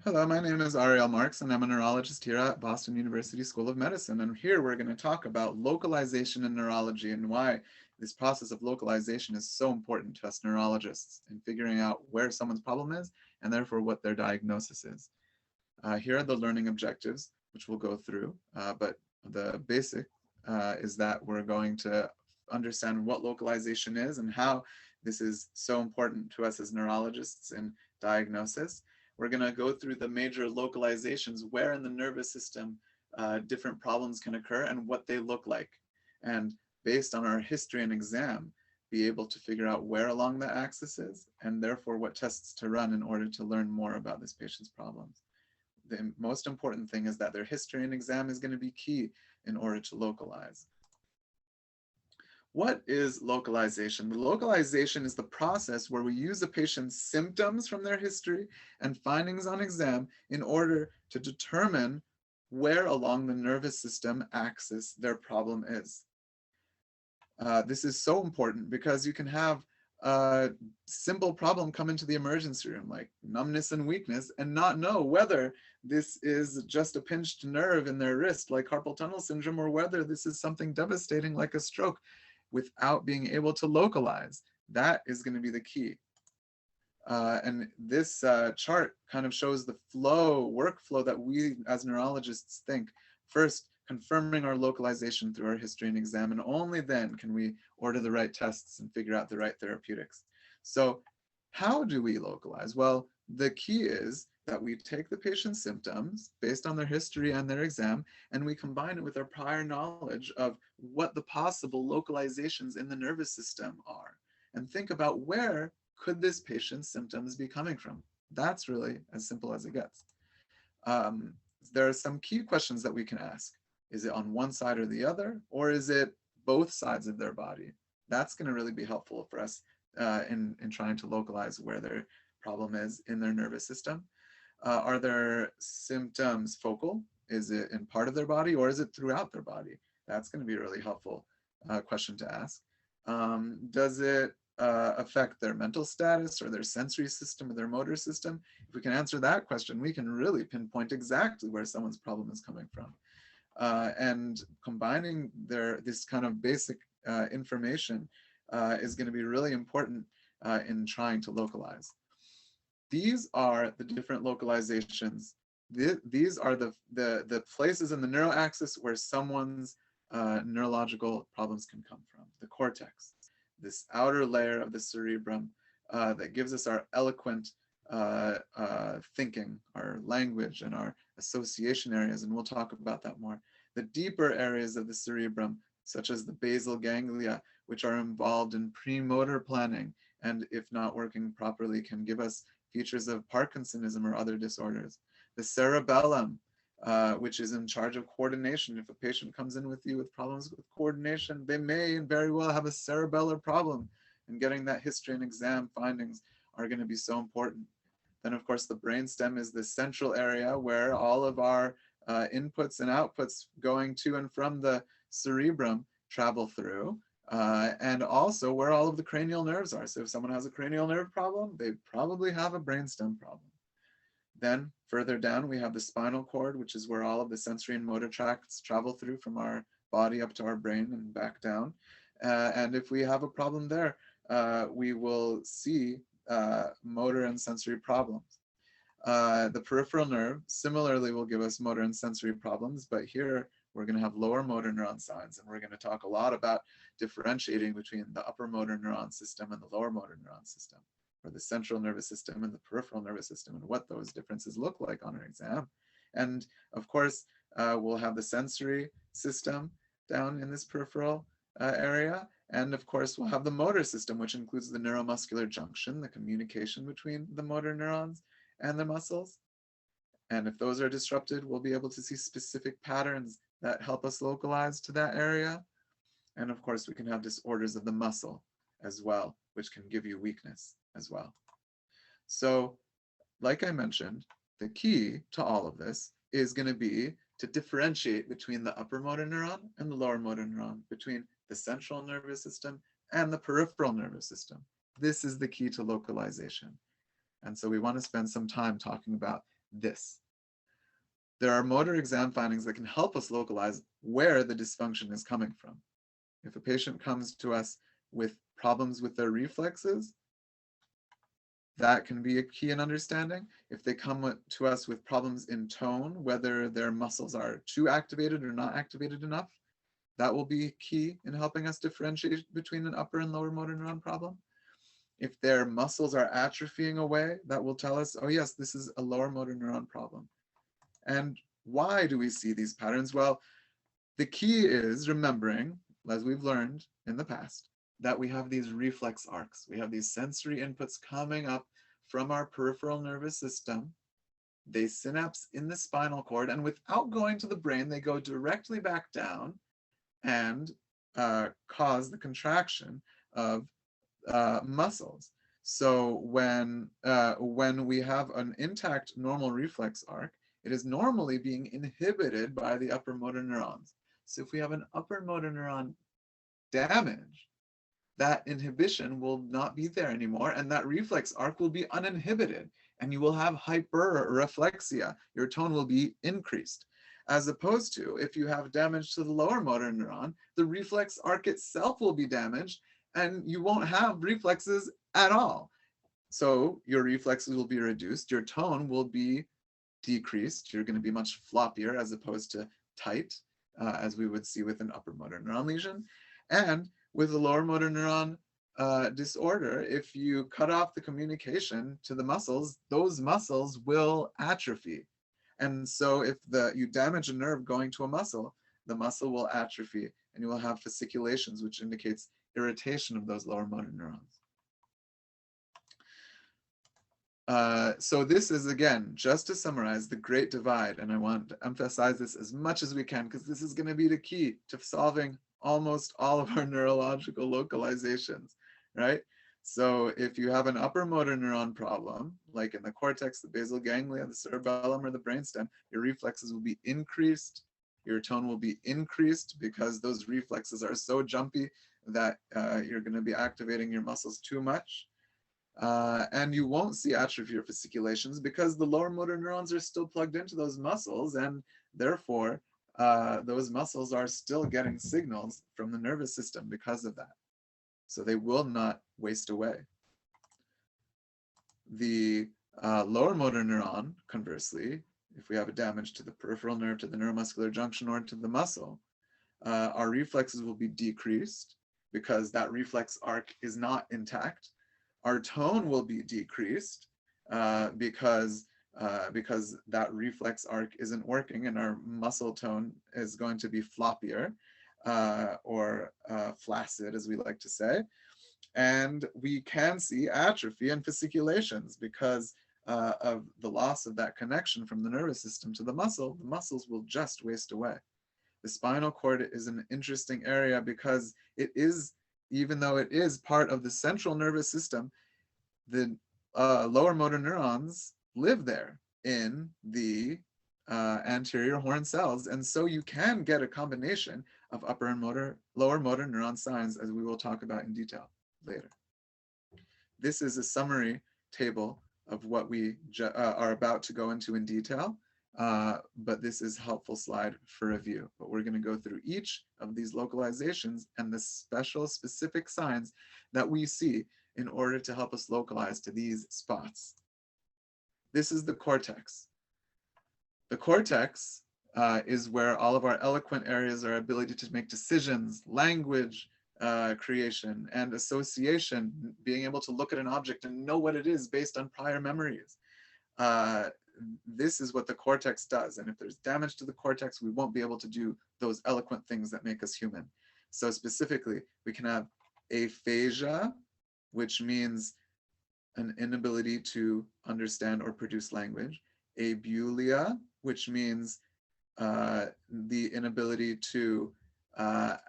Hello, my name is Ariel Marks, and I'm a neurologist here at Boston University School of Medicine. And here we're going to talk about localization in neurology and why this process of localization is so important to us neurologists in figuring out where someone's problem is and therefore what their diagnosis is. Here are the learning objectives, which we'll go through, but the basic is that we're going to understand what localization is and how this is so important to us as neurologists in diagnosis. We're going to go through the major localizations where in the nervous system different problems can occur and what they look like. And based on our history and exam, be able to figure out where along the axis is and therefore what tests to run in order to learn more about this patient's problems. The most important thing is that their history and exam is going to be key in order to localize. What is localization? Localization is the process where we use a patient's symptoms from their history and findings on exam in order to determine where along the nervous system axis their problem is. This is so important because you can have a simple problem come into the emergency room like numbness and weakness and not know whether this is just a pinched nerve in their wrist like carpal tunnel syndrome or whether this is something devastating like a stroke without being able to localize. That is going to be the key. And this chart kind of shows the workflow that we as neurologists think. First, confirming our localization through our history and exam, and only then can we order the right tests and figure out the right therapeutics. So how do we localize? Well, the key is that we take the patient's symptoms based on their history and their exam, and we combine it with our prior knowledge of what the possible localizations in the nervous system are, and think about where could this patient's symptoms be coming from. That's really as simple as it gets. There are some key questions that we can ask. Is it on one side or the other, or is it both sides of their body? That's going to really be helpful for us in trying to localize where their problem is in their nervous system. Are their symptoms focal? Is it in part of their body, or is it throughout their body? That's going to be a really helpful question to ask. Does it affect their mental status or their sensory system or their motor system? If we can answer that question, we can really pinpoint exactly where someone's problem is coming from. And combining this kind of basic information is going to be really important in trying to localize. These are the different localizations. These are the places in the neuroaxis where someone's neurological problems can come from. The cortex, this outer layer of the cerebrum that gives us our eloquent thinking, our language, and our association areas, and we'll talk about that more. The deeper areas of the cerebrum, such as the basal ganglia, which are involved in premotor planning, and if not working properly, can give us features of Parkinsonism or other disorders. The cerebellum, which is in charge of coordination. If a patient comes in with you with problems with coordination, they may and very well have a cerebellar problem, and getting that history and exam findings are going to be so important. Then, of course, the brainstem is the central area where all of our inputs and outputs going to and from the cerebrum travel through, and also where all of the cranial nerves are. So if someone has a cranial nerve problem, they probably have a brainstem problem. Then further down, we have the spinal cord, which is where all of the sensory and motor tracts travel through from our body up to our brain and back down. And if we have a problem there, we will see motor and sensory problems. The peripheral nerve similarly will give us motor and sensory problems, but here we're going to have lower motor neuron signs, and we're going to talk a lot about differentiating between the upper motor neuron system and the lower motor neuron system, or the central nervous system and the peripheral nervous system, and what those differences look like on an exam. And of course, we'll have the sensory system down in this peripheral area. And of course, we'll have the motor system, which includes the neuromuscular junction, the communication between the motor neurons and the muscles. And if those are disrupted, we'll be able to see specific patterns that help us localize to that area. And of course, we can have disorders of the muscle as well, which can give you weakness as well. So, like I mentioned, the key to all of this is going to be to differentiate between the upper motor neuron and the lower motor neuron, between the central nervous system and the peripheral nervous system. This is the key to localization. And so we want to spend some time talking about this. There are motor exam findings that can help us localize where the dysfunction is coming from. If a patient comes to us with problems with their reflexes, that can be a key in understanding. If they come to us with problems in tone, whether their muscles are too activated or not activated enough, that will be key in helping us differentiate between an upper and lower motor neuron problem. If their muscles are atrophying away, that will tell us, oh yes, this is a lower motor neuron problem. And why do we see these patterns? Well, the key is remembering, as we've learned in the past, that we have these reflex arcs. We have these sensory inputs coming up from our peripheral nervous system. They synapse in the spinal cord, and without going to the brain, they go directly back down and cause the contraction of muscles. So when we have an intact normal reflex arc, it is normally being inhibited by the upper motor neurons. So if we have an upper motor neuron damage, that inhibition will not be there anymore, and that reflex arc will be uninhibited, and you will have hyperreflexia. Your tone will be increased. As opposed to if you have damage to the lower motor neuron, the reflex arc itself will be damaged, and you won't have reflexes at all. So your reflexes will be reduced, your tone will be decreased, you're going to be much floppier as opposed to tight, as we would see with an upper motor neuron lesion. And with a lower motor neuron disorder, if you cut off the communication to the muscles, those muscles will atrophy. And so if you damage a nerve going to a muscle, the muscle will atrophy, and you will have fasciculations, which indicates irritation of those lower motor neurons. So this is, again, just to summarize, the great divide, and I want to emphasize this as much as we can, because this is going to be the key to solving almost all of our neurological localizations, right? So if you have an upper motor neuron problem, like in the cortex, the basal ganglia, the cerebellum, or the brainstem, your reflexes will be increased, your tone will be increased because those reflexes are so jumpy that you're going to be activating your muscles too much. And you won't see atrophy or fasciculations because the lower motor neurons are still plugged into those muscles, and therefore those muscles are still getting signals from the nervous system because of that. So they will not waste away. The lower motor neuron, conversely, if we have a damage to the peripheral nerve, to the neuromuscular junction, or to the muscle, our reflexes will be decreased because that reflex arc is not intact. Our tone will be decreased because that reflex arc isn't working, and our muscle tone is going to be floppier or flaccid, as we like to say. And we can see atrophy and fasciculations because of the loss of that connection from the nervous system to the muscle. The muscles will just waste away. The spinal cord is an interesting area because it is, even though it is part of the central nervous system, the lower motor neurons live there in the anterior horn cells. And so you can get a combination of upper and lower motor neuron signs, as we will talk about in detail later. This is a summary table of what we are about to go into in detail, but this is a helpful slide for review. But we're going to go through each of these localizations and the specific signs that we see in order to help us localize to these spots. This is the cortex. The cortex is where all of our eloquent areas, our ability to make decisions, language creation, and association, being able to look at an object and know what it is based on prior memories. This is what the cortex does. And if there's damage to the cortex, we won't be able to do those eloquent things that make us human. So specifically, we can have aphasia, which means an inability to understand or produce language. Abulia, which means the inability to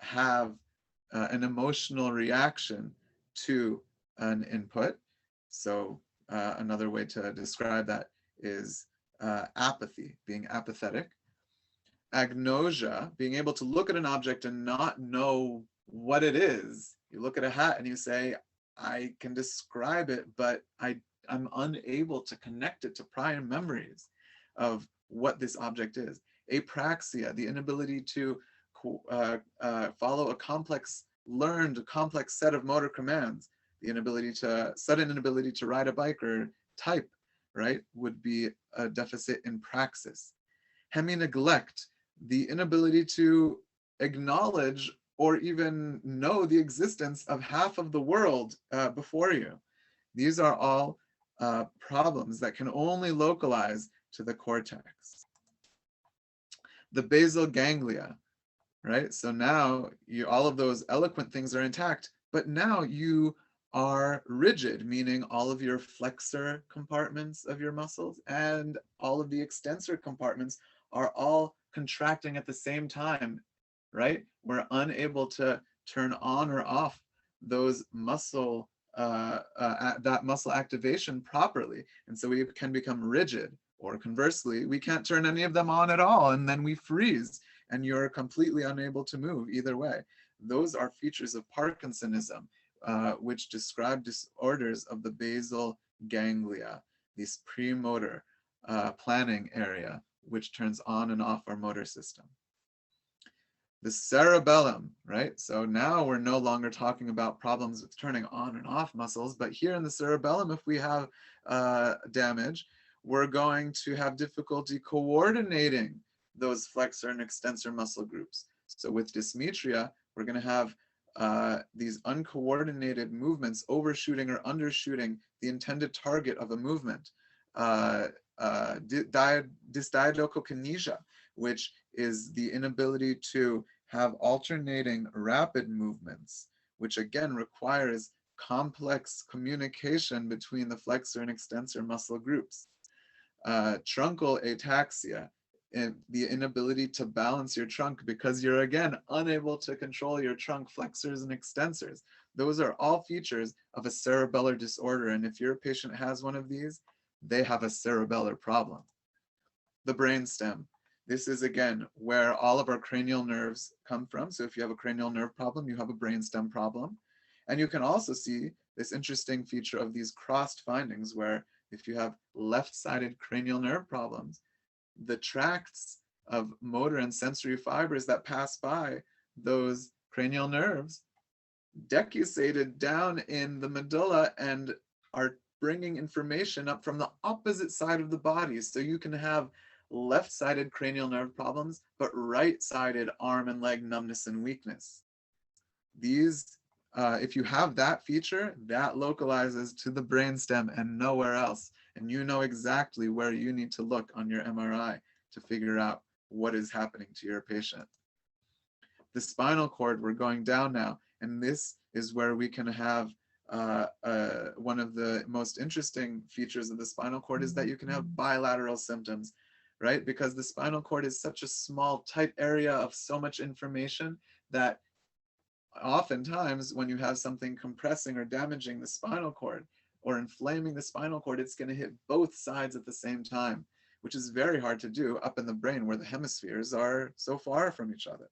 have an emotional reaction to an input. So another way to describe that is apathy, being apathetic. Agnosia, being able to look at an object and not know what it is. You look at a hat and you say, I can describe it, but I'm unable to connect it to prior memories. of what this object is. Apraxia, the inability to follow a complex set of motor commands, the sudden inability to ride a bike or type, right, would be a deficit in praxis. Hemi-neglect, the inability to acknowledge or even know the existence of half of the world before you. These are all problems that can only localize to the cortex. The basal ganglia, right? So now all of those eloquent things are intact, but now you are rigid, meaning all of your flexor compartments of your muscles and all of the extensor compartments are all contracting at the same time, right? We're unable to turn on or off those that muscle activation properly. And so we can become rigid, or conversely, we can't turn any of them on at all, and then we freeze and you're completely unable to move either way. Those are features of Parkinsonism, which describe disorders of the basal ganglia, this premotor planning area, which turns on and off our motor system. The cerebellum, right? So now we're no longer talking about problems with turning on and off muscles, but here in the cerebellum, if we have damage, we're going to have difficulty coordinating those flexor and extensor muscle groups. So with dysmetria, we're going to have these uncoordinated movements, overshooting or undershooting the intended target of a movement. Dysdiadochokinesia, which is the inability to have alternating rapid movements, which again requires complex communication between the flexor and extensor muscle groups. Truncal ataxia, the inability to balance your trunk because you're again unable to control your trunk flexors and extensors. Those are all features of a cerebellar disorder, and if your patient has one of these, they have a cerebellar problem. The brainstem. This is again where all of our cranial nerves come from. So if you have a cranial nerve problem, you have a brainstem problem. And you can also see this interesting feature of these crossed findings where if you have left-sided cranial nerve problems, the tracts of motor and sensory fibers that pass by those cranial nerves decussated down in the medulla and are bringing information up from the opposite side of the body. So you can have left-sided cranial nerve problems, but right-sided arm and leg numbness and weakness. These, if you have that feature, that localizes to the brainstem and nowhere else. And you know exactly where you need to look on your MRI to figure out what is happening to your patient. The spinal cord, we're going down now, and this is where we can have one of the most interesting features of the spinal cord is that you can have bilateral symptoms, right? Because the spinal cord is such a small, tight area of so much information that oftentimes when you have something compressing or damaging the spinal cord or inflaming the spinal cord, it's going to hit both sides at the same time, which is very hard to do up in the brain where the hemispheres are so far from each other.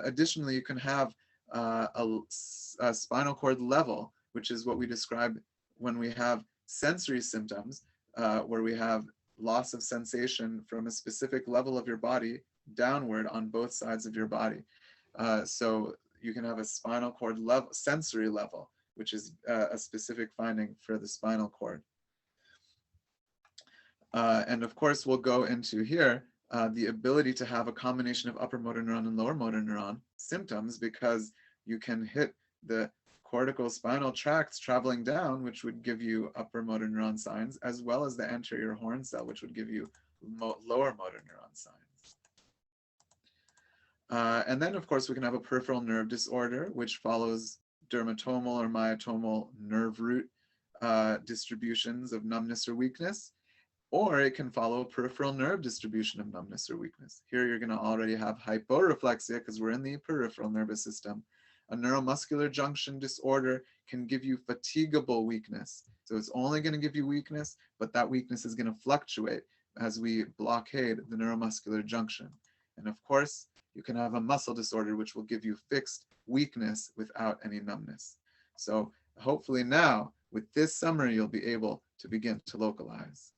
Additionally, you can have a spinal cord level, which is what we describe when we have sensory symptoms, where we have loss of sensation from a specific level of your body downward on both sides of your body. So you can have a spinal cord level, sensory level, which is a specific finding for the spinal cord. And of course, we'll go into here the ability to have a combination of upper motor neuron and lower motor neuron symptoms, because you can hit the cortical spinal tracts traveling down, which would give you upper motor neuron signs, as well as the anterior horn cell, which would give you lower motor neuron signs. And then, of course, we can have a peripheral nerve disorder, which follows dermatomal or myotomal nerve root distributions of numbness or weakness, or it can follow a peripheral nerve distribution of numbness or weakness. Here you're going to already have hyporeflexia because we're in the peripheral nervous system. A neuromuscular junction disorder can give you fatigable weakness. So it's only going to give you weakness, but that weakness is going to fluctuate as we blockade the neuromuscular junction. And of course, you can have a muscle disorder, which will give you fixed weakness without any numbness. So hopefully now, with this summary, you'll be able to begin to localize.